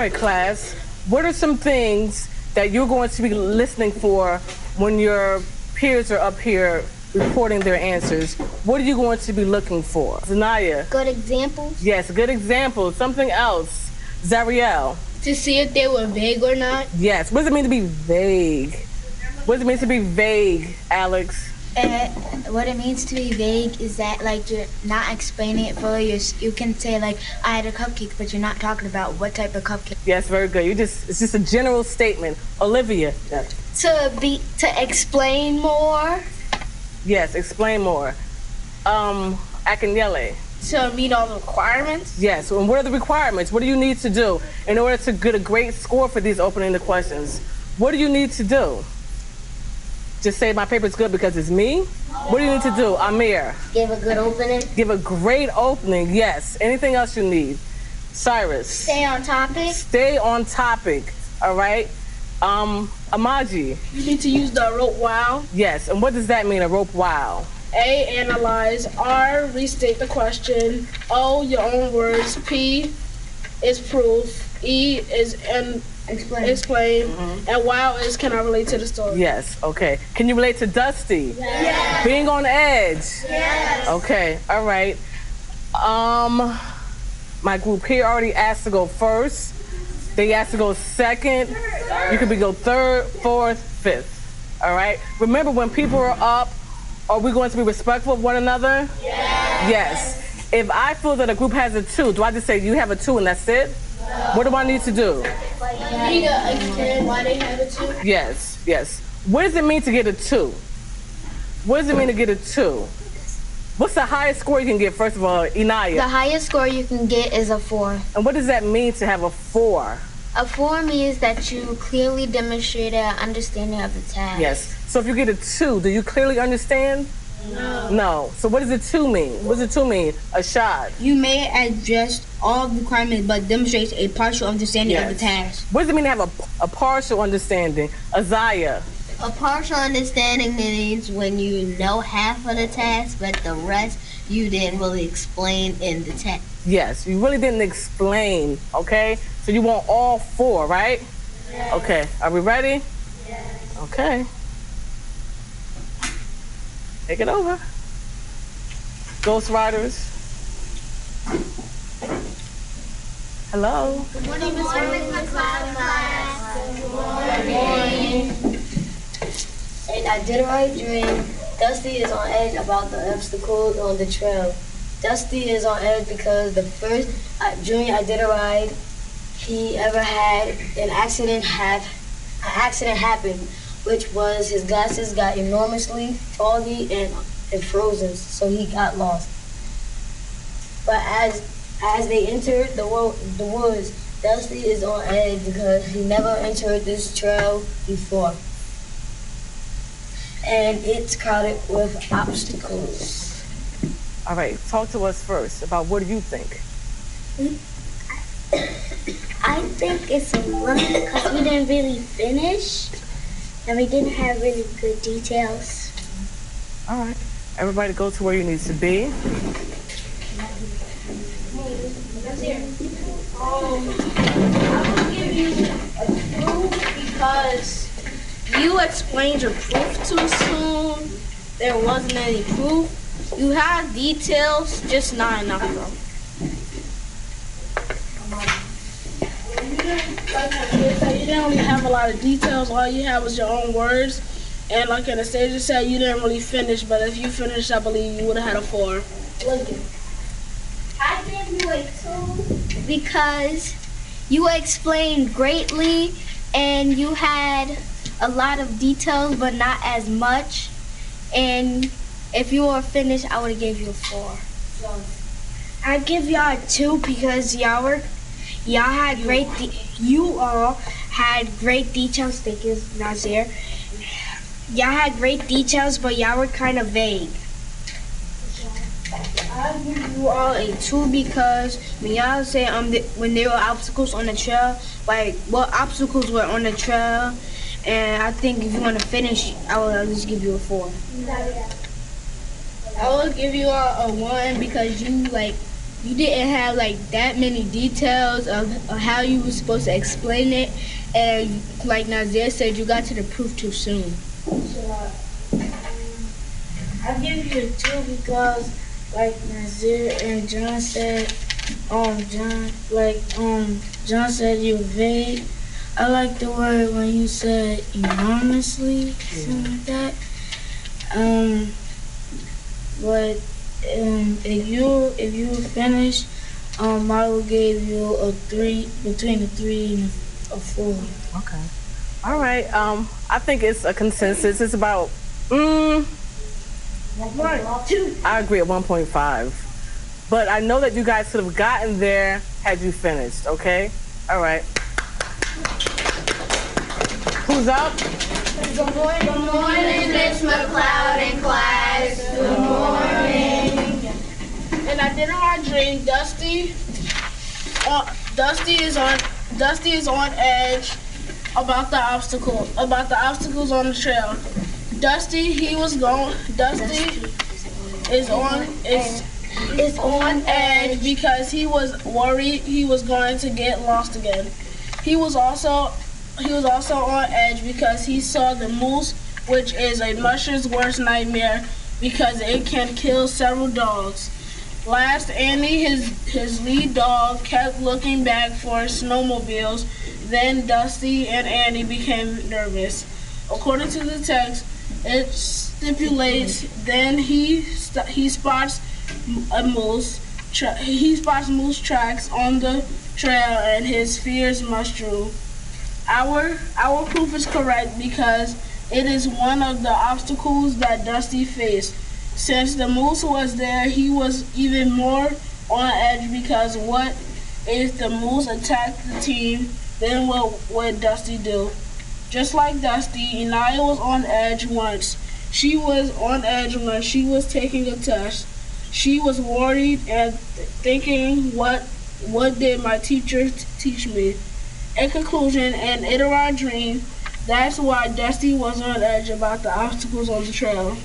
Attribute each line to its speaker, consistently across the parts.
Speaker 1: right, class. What are some things that you're going to be listening for when your peers are up here reporting their answers? What are you going to be looking for? Zanaya.
Speaker 2: Good examples.
Speaker 1: Yes, good examples. Something else. Zariel.
Speaker 3: To see if they were vague or not.
Speaker 1: Yes. What does it mean to be vague? What does it mean to be vague, Alex?
Speaker 2: What it means to be vague is that like you're not explaining it fully. You can say like I had a cupcake, but you're not talking about what type of cupcake.
Speaker 1: Yes, very good. It's just a general statement. Olivia.
Speaker 3: To explain more.
Speaker 1: Yes, explain more. Akinyele.
Speaker 3: To meet all the requirements.
Speaker 1: Yes, and what are the requirements? What do you need to do in order to get a great score for these opening the questions? What do you need to do? Just say my paper's good because it's me? What do you need to do, Amir?
Speaker 2: Give a good opening.
Speaker 1: Give a great opening, yes. Anything else you need? Cyrus.
Speaker 2: Stay on topic.
Speaker 1: Stay on topic, all right? Amaji.
Speaker 3: You need to use the rope wow.
Speaker 1: Yes, and what does that mean, a rope wow?
Speaker 3: A, analyze. R, restate the question. O, your own words. P is proof. E is explain. Mm-hmm. And wow is can I relate to the story?
Speaker 1: Yes, okay. Can you relate to Dusty?
Speaker 3: Yes.
Speaker 1: Being on edge?
Speaker 3: Yes.
Speaker 1: Okay, all right. My group here already asked to go first. They asked to go second. You could go third, fourth, fifth. All right? Remember, when people are up, are we going to be respectful of one another? Yes. Yes. If I feel that a group has a 2, do I just say you have a 2 and that's it? No. What do I need to do?
Speaker 3: You need to explain why they have a 2.
Speaker 1: Yes, yes. What does it mean to get a 2? What does it mean to get a 2? What's the highest score you can get, first of all, Inaya?
Speaker 2: The highest score you can get is a 4.
Speaker 1: And what does that mean to have a 4?
Speaker 2: A 4 means that you clearly demonstrated an understanding of the task.
Speaker 1: Yes. So if you get a 2, do you clearly understand?
Speaker 3: No.
Speaker 1: No. So what does a 2 mean? What does a 2 mean? A shot.
Speaker 3: You may address all requirements but demonstrates a partial understanding of the task.
Speaker 1: What does it mean to have a partial understanding? Azaya.
Speaker 4: A partial understanding means when you know half of the task, but the rest you didn't really explain in the text.
Speaker 1: Yes, you really didn't explain, okay? So you want all 4, right?
Speaker 3: Yes.
Speaker 1: Okay, are we ready?
Speaker 3: Yes.
Speaker 1: Okay. Take it over. Ghost Riders. Hello.
Speaker 2: Good morning, Miss Class.
Speaker 3: Good morning.
Speaker 5: In Iditarod dream, Dusty is on edge about the obstacles on the trail. Dusty is on edge because the first junior Iditarod he ever had, an accident happened, which was his glasses got enormously foggy and frozen, so he got lost. But as they entered the woods, Dusty is on edge because he never entered this trail before. And it's crowded with obstacles.
Speaker 1: All right, talk to us first about what do you think?
Speaker 2: I think it's a 1 because we didn't really finish and we didn't have really good details.
Speaker 1: All right, everybody go to where you need to be.
Speaker 3: I will give you a 2 because you explained your proof too soon. There wasn't any proof. You had details, just not enough of them. You didn't really have a lot of details. All you had was your own words. And like Anastasia said, you didn't really finish. But if you finished, I believe you would have had a 4.
Speaker 2: I give you a 2 because you explained greatly and you had a lot of details, but not as much. And if you were finished, I would have gave you a 4.
Speaker 3: I'd give y'all a 2 because you all had great details. Thank you, Nazir. Y'all had great details, but y'all were kind of vague. I'll give you all a 2 because when y'all say when there were obstacles on the trail, like what obstacles were on the trail, and I think if you want to finish, I will just give you a 4. I will give you a 1 because you you didn't have like that many details of how you were supposed to explain it, and like Nazir said, you got to the proof too soon.
Speaker 6: So I give you a 2 because, like Nazir and John said, John said you're vague. I like the word when you said enormously, something like that. But if you finish, I will give you a 3, between a 3 and a 4.
Speaker 1: Okay. All right. I think it's a consensus. It's about. I agree at 1.5. But I know that you guys could have gotten there had you finished. Okay. All right. Who's up?
Speaker 2: Good morning, Miss McLeod and class. Good morning.
Speaker 3: And I did in my dream, Dusty is on edge about the obstacles on the trail. Dusty is on edge because he was worried he was going to get lost again. He was also on edge because he saw the moose, which is a musher's worst nightmare because it can kill several dogs. Last, Andy, his lead dog, kept looking back for snowmobiles. Then Dusty and Andy became nervous. According to the text, it stipulates then he spots a moose. He spots moose tracks on the trail, and his fears must true. Our proof is correct because it is one of the obstacles that Dusty faced. Since the moose was there, he was even more on edge because what if the moose attacked the team? Then what would Dusty do? Just like Dusty, Inaya was on edge once. She was on edge when she was taking a test. She was worried and thinking, what did my teacher teach me? In conclusion, an Iteron dream, that's why Dusty was on edge about the obstacles on the trail.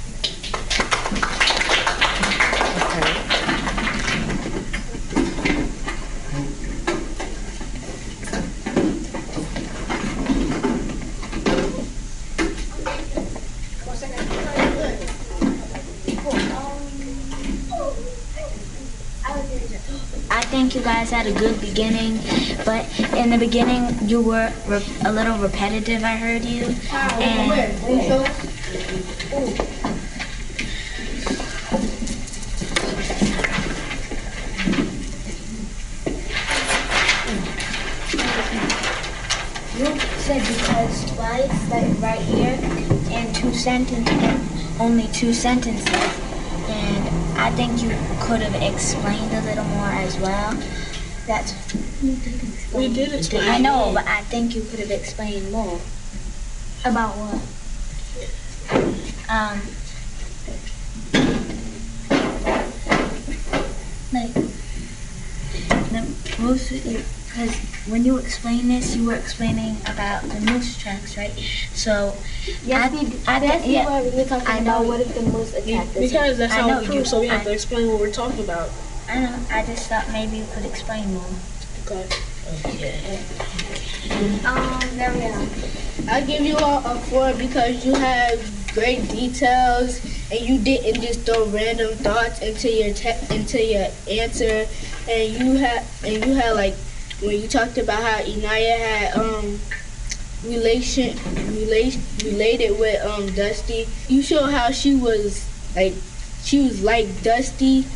Speaker 7: I think you guys had a good beginning, but in the beginning you were a little repetitive, I heard you. And you said because twice, like right here, and only 2 sentences. And I think you could have explained a little more as well.
Speaker 3: We did explain.
Speaker 7: I know, but I think you could have explained more. About what? Like the moose, because when you explain this, you were explaining about the moose tracks, right? So
Speaker 5: Yes, we were talking
Speaker 7: I know.
Speaker 5: about what if the moose attacked us.
Speaker 3: Because that's
Speaker 7: I
Speaker 3: our
Speaker 7: know
Speaker 3: proof,
Speaker 7: you-
Speaker 3: so we have to explain what we're talking about.
Speaker 7: I know. I just thought maybe you could explain more.
Speaker 3: Okay.
Speaker 5: There we go.
Speaker 3: I give you a 4 because you have great details and you didn't just throw random thoughts into your answer, and you had like when you talked about how Inaya had related with Dusty. You showed how she was like Dusty.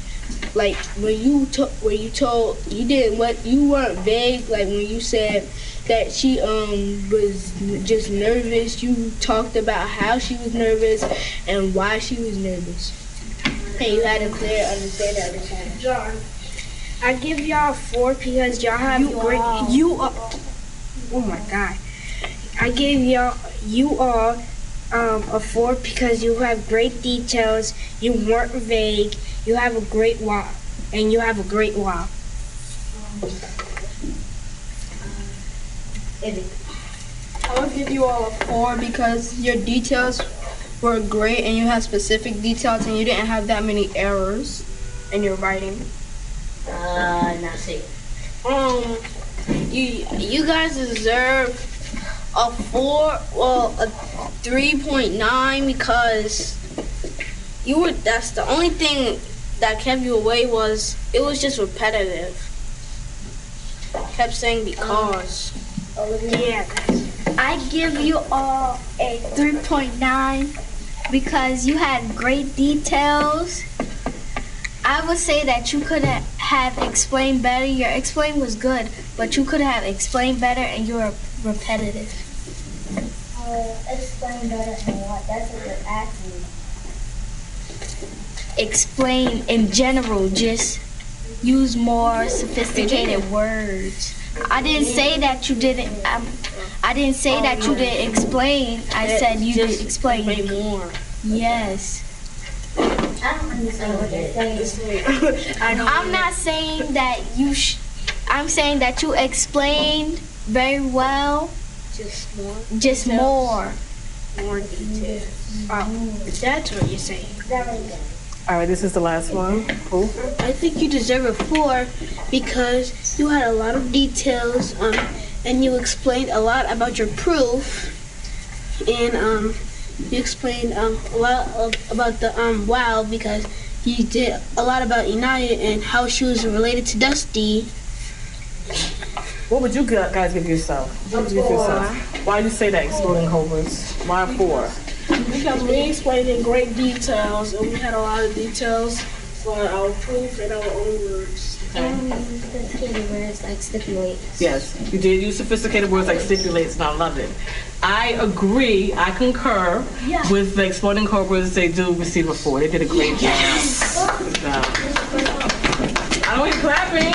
Speaker 3: Like when you told you weren't vague. Like when you said that she was just nervous, you talked about how she was nervous and why she was nervous, and you had a clear understanding of the time.
Speaker 6: John, I give y'all 4 because y'all have great. Oh my God! I gave you all a 4 because you have great details. You weren't vague. You have a great wow, and you have a great wow.
Speaker 8: I would give you all a 4 because your details were great and you had specific details and you didn't have that many errors in your writing.
Speaker 5: Not safe.
Speaker 3: You guys deserve a 3.9 because that's the only thing that kept you away was it was just repetitive. Kept saying because.
Speaker 6: Yeah.
Speaker 2: I give you all a 3.9 because you had great details. I would say that you could have explained better. Your explain was good, but you could have explained better and you were repetitive.
Speaker 7: Explain better than what? That's what you're asking.
Speaker 2: Explain in general, just use more sophisticated words. I didn't say that you didn't. I didn't say that you didn't explain. I said you did explain
Speaker 3: more.
Speaker 2: Yes.
Speaker 7: I don't understand what you're saying.
Speaker 2: I'm not saying that you. I'm saying that you explained very well.
Speaker 3: Just more.
Speaker 2: Just more.
Speaker 3: More detail.
Speaker 6: That's what you're saying.
Speaker 1: All right, this is the last one. Cool.
Speaker 8: I think you deserve a 4 because you had a lot of details, and you explained a lot about your proof, and you explained a lot about the WoW because you did a lot about Inaya and how she was related to Dusty.
Speaker 1: What would you guys give yourself? What would you give yourself? Why do you say that, Exploding Cobras? Why 4?
Speaker 8: Because we explained in great details, and we had a lot of details for our proof and our own words.
Speaker 7: Sophisticated words like stipulate.
Speaker 1: Yes, you did use sophisticated words like stipulates, and I love it. I agree, I concur with the Exploding Cobras. They do receive a 4. They did a great job. Good job. I don't hear clapping.